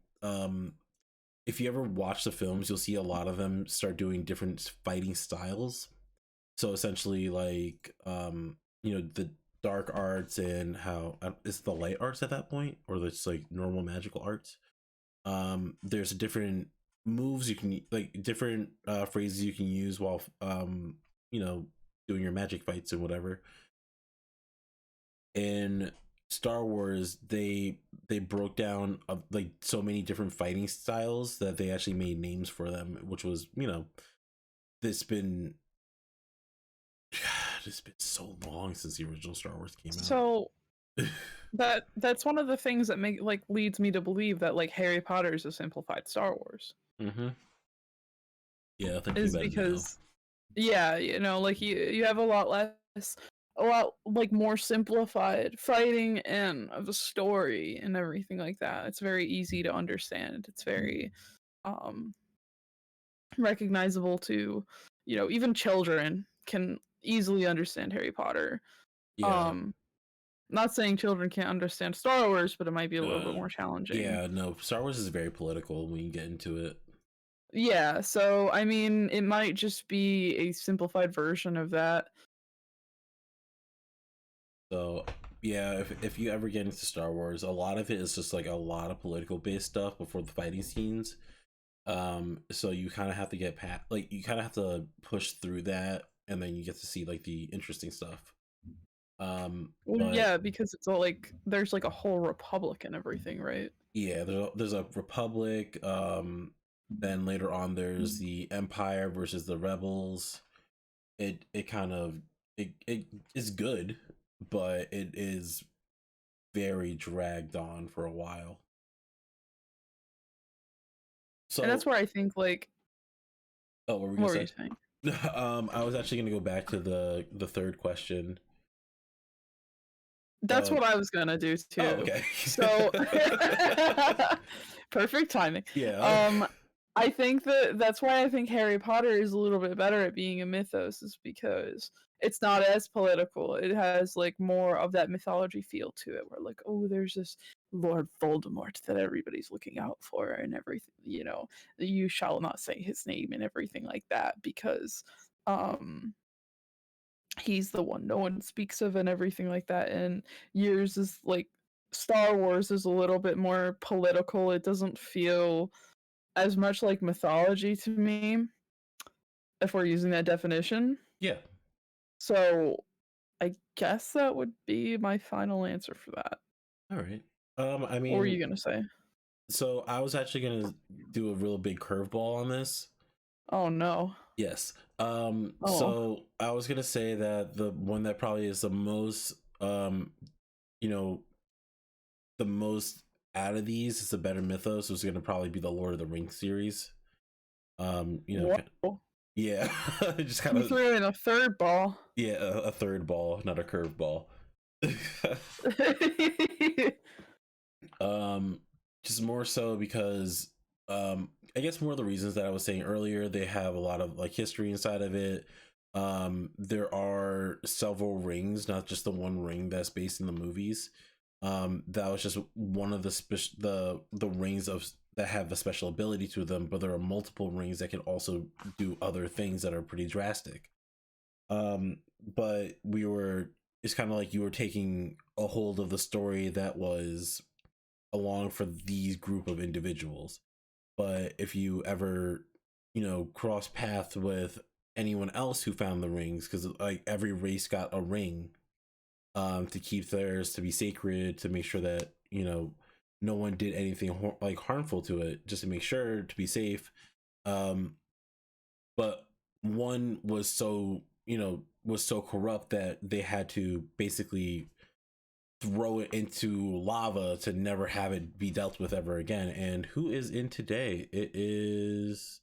if you ever watch the films, you'll see a lot of them start doing different fighting styles. So essentially, like, you know, the dark arts, and how is the light arts at that point, or it's like normal magical arts. There's different moves you can, like different phrases you can use while you know, doing your magic fights and whatever. In Star Wars, they broke down like so many different fighting styles that they actually made names for them, which was, you know, this been It's been so long since the original Star Wars came So out. that's one of the things that leads me to believe that like Harry Potter is a simplified Star Wars. Mm-hmm. Yeah, thinking Is about it now. because yeah, like you have a lot like more simplified fighting and of a story and everything like that. It's very easy to understand. It's very um recognizable to, even children can easily understand Harry Potter. Yeah. Um Not saying children can't understand Star Wars, but it might be a little bit Uh, more challenging. yeah, no, Star Wars is very political when you get into it. Yeah, so I mean, it might just be a simplified version of that. So yeah, if you ever get into Star Wars, a lot of it is just like a lot of political based stuff before the fighting scenes. So you kind of have to get past, like you kind of have to push through that, and then you get to see like the interesting stuff. Well, But yeah, because it's all like there's like a whole republic and everything, right? yeah, there's a republic. Then later on, there's the Empire versus the rebels. It kind of it is good, but it is very dragged on for a while. And that's So, where I think like oh, what were we what gonna were you say? saying? I was actually gonna go back to the third question. That's Um, what I was gonna do oh, too. okay. So perfect timing. Yeah. Um I think that's why I think Harry Potter is a little bit better at being a mythos is because it's not as political. It has like more of that mythology feel to it where like, oh, there's this Lord Voldemort that everybody's looking out for and everything, you shall not say his name and everything like that because um he's the one no one speaks of and everything like that. And yours is like Star Wars is a little bit more political. It doesn't feel as much like mythology to me, if we're using that definition. Yeah. So I guess that would be my final answer for that. All right. I What were mean, you gonna say? so I was actually gonna do a real big curveball on this. Oh no. Yes. Oh. So I was gonna say that the one that probably is the most, you know, the most out of these is the better mythos was gonna probably be the Lord of the Rings series. Whoa. Yeah, just kind You of, threw in a third ball. yeah, a third ball, not a curve ball. um, just more so because, I guess more of the reasons that I was saying earlier, they have a lot of like history inside of it. There are several rings, not just the one ring that's based in the movies. That was just one of the rings of that have a special ability to them, but there are multiple rings that can also do other things that are pretty drastic. But it's kind of like you were taking a hold of the story that was along for these group of individuals. But if you ever, cross paths with anyone else who found the rings, because like every race got a ring, to keep theirs to be sacred, to make sure that no one did anything like harmful to it, just to make sure to be safe. Um, but one was so corrupt that they had to basically throw it into lava to never have it be dealt with ever again. And who is in today? It is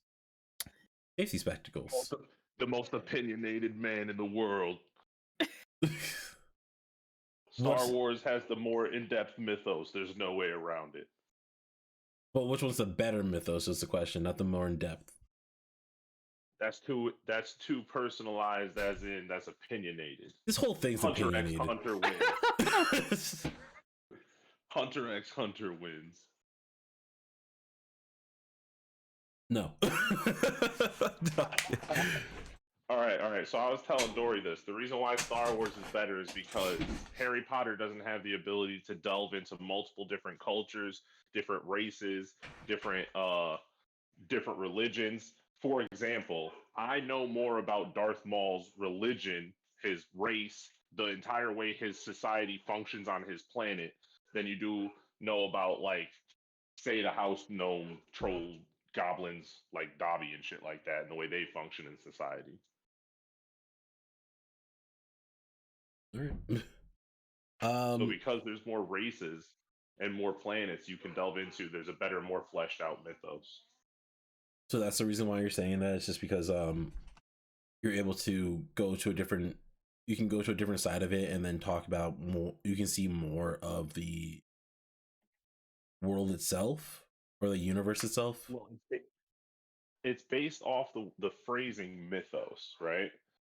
Safety Spectacles. The most opinionated man in the world. Star What's Wars has the more in-depth mythos. There's no way around it. but which one's the better mythos is the question, not the more in depth. That's too personalized, as in that's opinionated. This whole thing's Hunter x opinionated. Hunter wins. Hunter x Hunter wins. No. All right. So I was telling Dory this. The reason why Star Wars is better is because Harry Potter doesn't have the ability to delve into multiple different cultures, different races, different religions. For example, I know more about Darth Maul's religion, his race, the entire way his society functions on his planet than you do know about, like, say, the house gnome, trolls, goblins like Dobby and shit like that, and the way they function in society. All right. So because there's more races and more planets you can delve into, there's a better, more fleshed out mythos. So that's the reason why you're saying that. It's just because you're able to go to a different. You can go to a different side of it and then talk about more. You can see more of the world itself or the universe itself. Well, it's based off the phrasing mythos, right?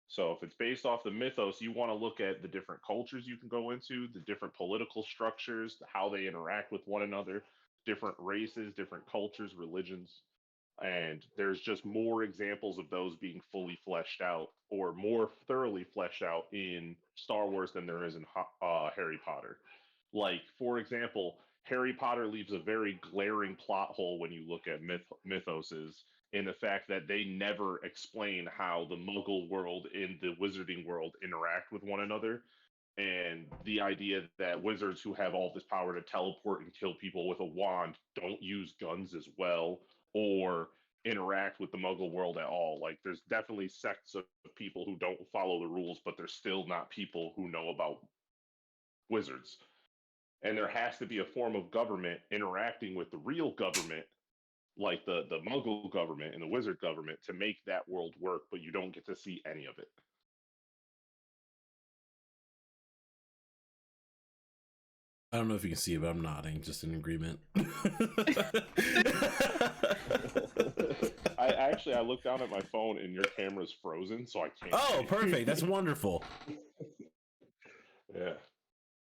So if it's based off the mythos, you want to look at the different cultures you can go into, the different political structures, how they interact with one another, different races, different cultures, religions. And there's just more examples of those being fully fleshed out or more thoroughly fleshed out in Star Wars than there is in Harry Potter. Like, for example, Harry Potter leaves a very glaring plot hole when you look at mythoses in the fact that they never explain how the Muggle world and the Wizarding world interact with one another. And the idea that wizards who have all this power to teleport and kill people with a wand don't use guns as well or interact with the Muggle world at all. Like, there's definitely sects of people who don't follow the rules, but they're still not people who know about wizards. And there has to be a form of government interacting with the real government, like the Muggle government and the wizard government, to make that world work, but you don't get to see any of it. I don't know if you can see it, but I'm nodding, just in agreement. I looked down at my phone and your camera's frozen, so I can't. Oh, perfect! That's wonderful. Yeah,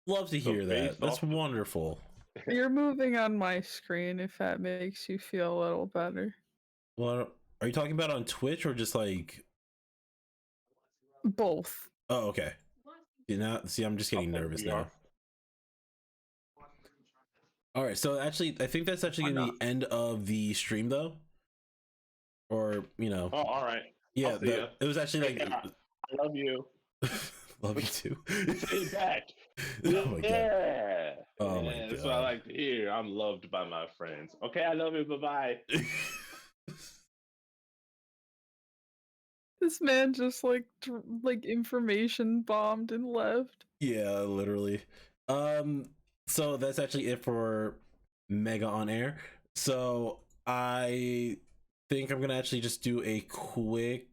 Love to hear that. That's wonderful. You're moving on my screen if that makes you feel a little better. Well, are you talking about on Twitch or just like both? Oh, okay. See, I'm just getting nervous now. All right, so actually, I think that's actually gonna be end of the stream, though. Or Oh, all right. Yeah, it was actually like. I love you. Love you too. Say back. Oh my god. Oh my god. That's what I like to hear. I'm loved by my friends. Okay, I love you. Bye bye. This man just like information bombed and left. Yeah, literally. So that's actually it for Mega on Air. So I think I'm gonna actually just do a quick.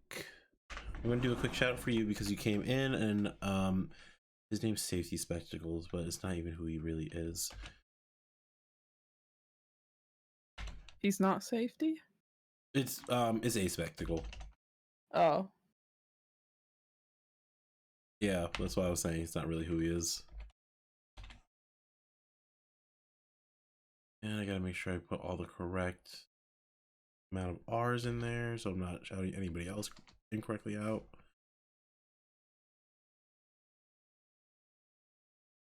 I'm gonna do a quick shout out for you because you came in, and his name's Safety Spectacles, but it's not even who he really is. He's not Safety? It's a spectacle. Oh. Yeah, that's why I was saying it's not really who he is. And I gotta make sure I put all the correct amount of R's in there so I'm not shouting anybody else incorrectly out.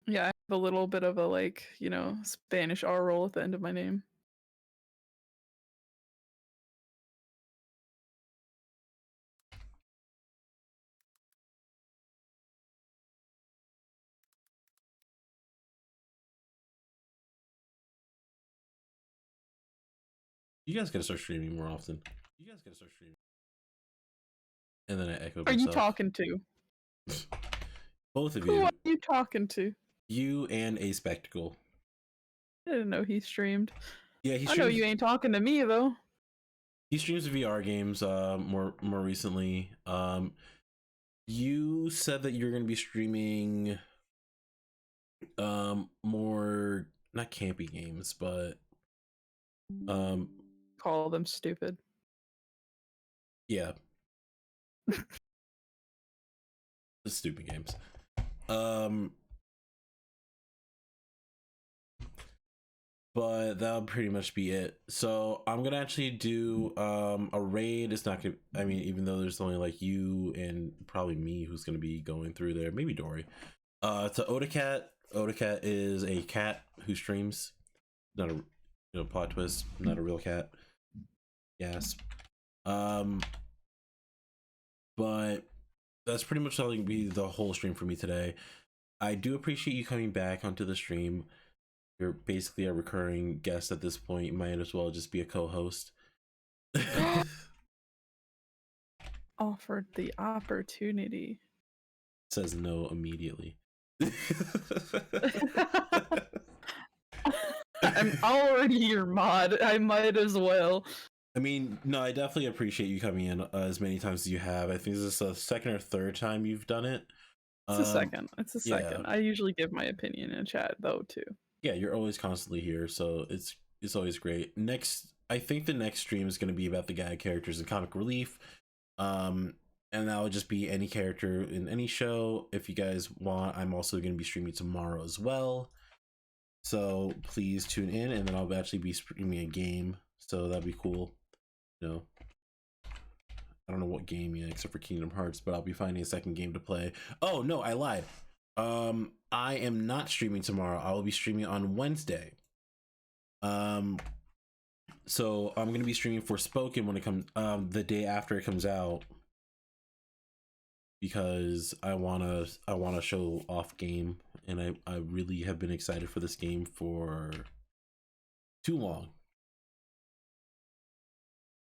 Yeah, I have a little bit of a Spanish R roll at the end of my name. You guys gotta start streaming more often. And then I echoed myself. Are you talking to? Both of you. Who are you talking to? You and a spectacle. I didn't know he streamed. Yeah, he streams. I know you ain't talking to me though. He streams VR games more recently. You said that you're gonna be streaming more, not campy games, but call them stupid. Yeah. The stupid games. But that'll pretty much be it. So I'm gonna actually do a raid. It's not gonna, I mean, even though there's only like you and probably me who's gonna be going through there, maybe Dory. To Odacat. Odacat is a cat who streams. Not a plot twist, not a real cat. Yes. But that's pretty much going to be the whole stream for me today. I do appreciate you coming back onto the stream. You're basically a recurring guest at this point. You might as well just be a co-host. Offered the opportunity. says no immediately. I'm already your mod. I might as well. I mean, no, I definitely appreciate you coming in as many times as you have. I think this is the second or third time you've done it. It's a second. It's a second. Yeah. I usually give my opinion in chat though too. Yeah, you're always constantly here, so it's always great. I think the next stream is going to be about the gag characters in Comic Relief. And that would just be any character in any show. If you guys want, I'm also going to be streaming tomorrow as well. So please tune in, and then I'll actually be streaming a game. So that'd be cool. You know, I don't know what game yet, except for Kingdom Hearts, but I'll be finding a second game to play. Oh no, I lied. I am not streaming tomorrow. I will be streaming on Wednesday. So I'm gonna be streaming Forspoken when it comes the day after it comes out, because I wanna show off game, and I really have been excited for this game for too long.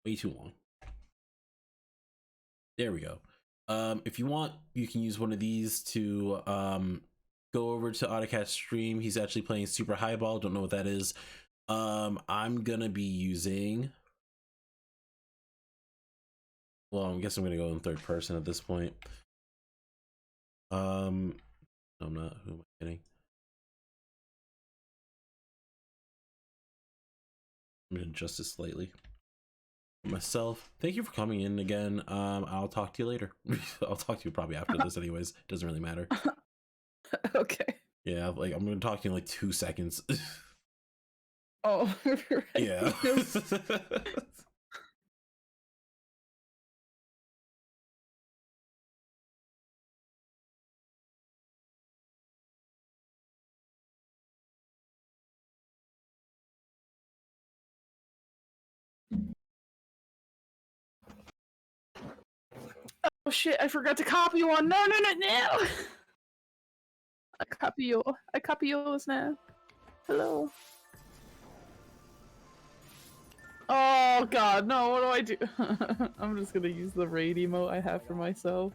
Way too long. There we go. If you want, you can use one of these to go over to AutoCAD's stream. He's actually playing Super Highball. Don't know what that is. I'm gonna be using, well, I guess I'm gonna go in third person at this point. I'm not. Who am I kidding? I'm gonna adjust this slightly. Myself, thank you for coming in again. I'll talk to you later. I'll talk to you probably after this anyways. Doesn't really matter. Okay. Yeah, like I'm gonna talk to you in like 2 seconds. Oh, right. Yeah. Oh shit! I forgot to copy one. No! I copy yours now. Hello. Oh god, no! What do I do? I'm just gonna use the raid emote I have for myself.